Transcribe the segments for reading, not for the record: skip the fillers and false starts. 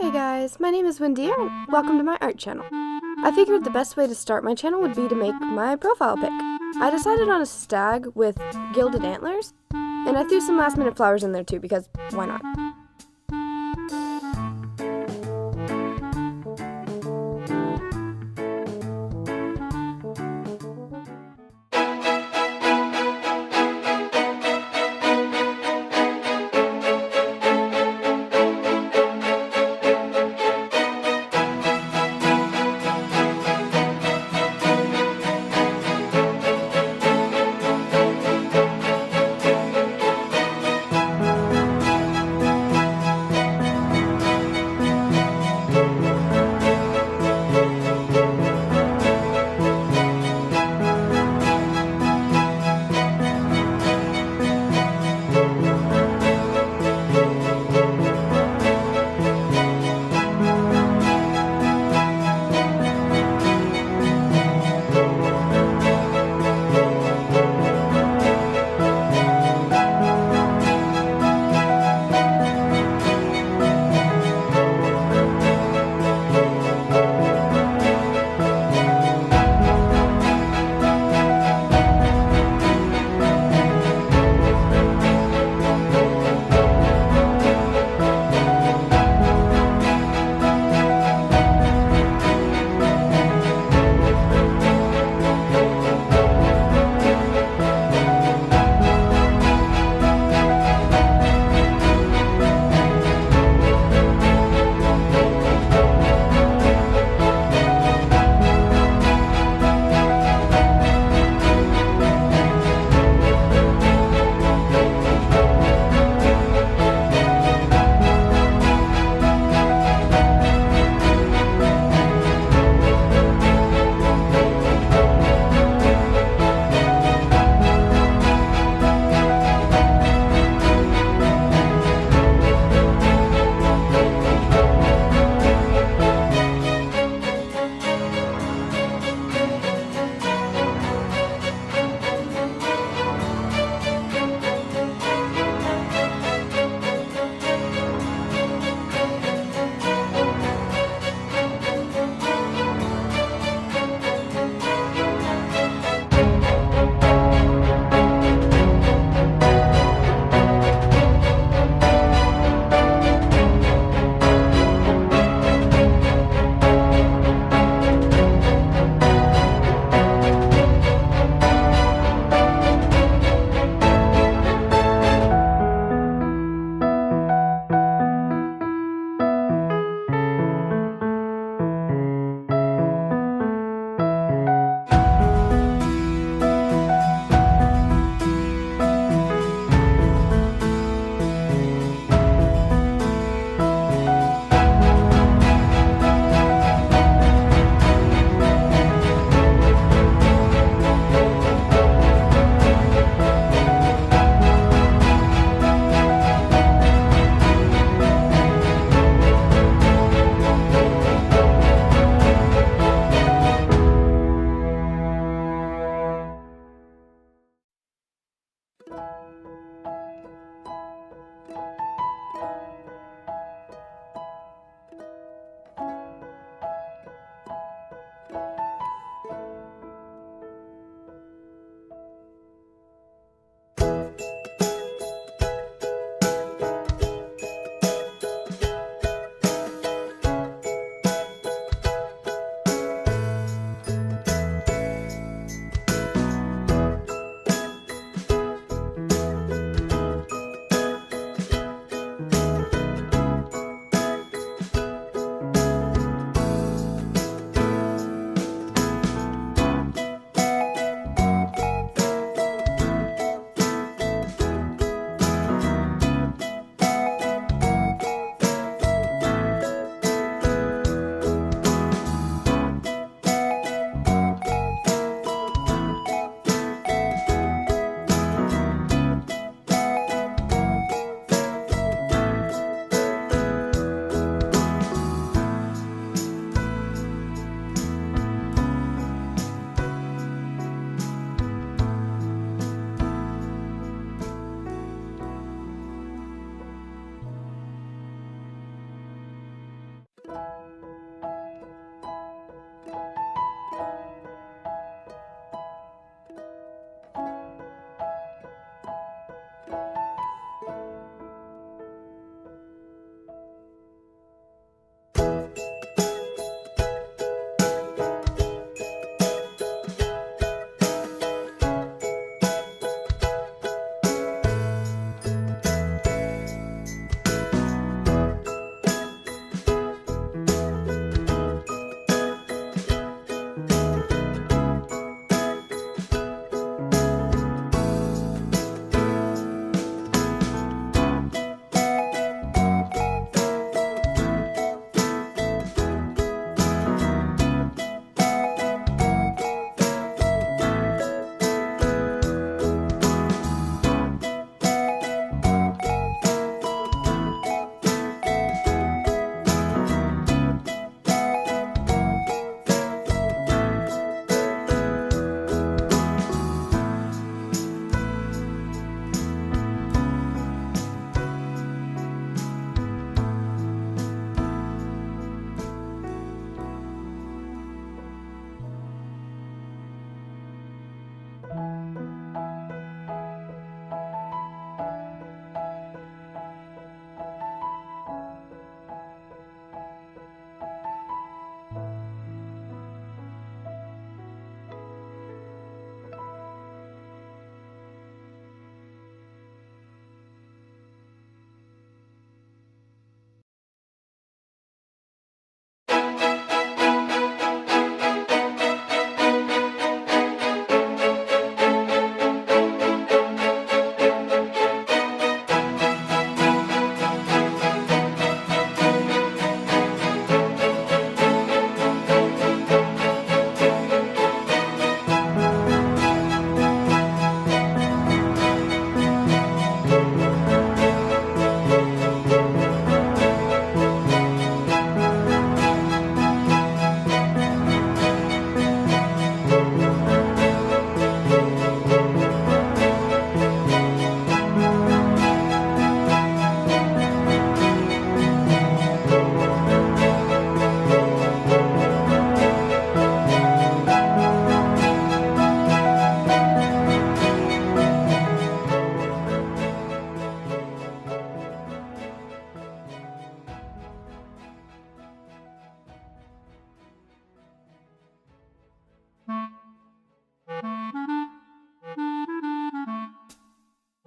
Hey guys, my name is Wendy and welcome to my art channel. I figured the best way to start my channel would be to make my profile pic. I decided on a stag with gilded antlers, and I threw some last minute flowers in there too because why not?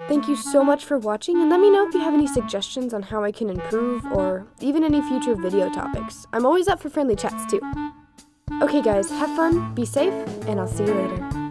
Thank you so much for watching, and let me know if you have any suggestions on how I can improve, or even any future video topics. I'm always up for friendly chats too. Okay guys, have fun, be safe, and I'll see you later.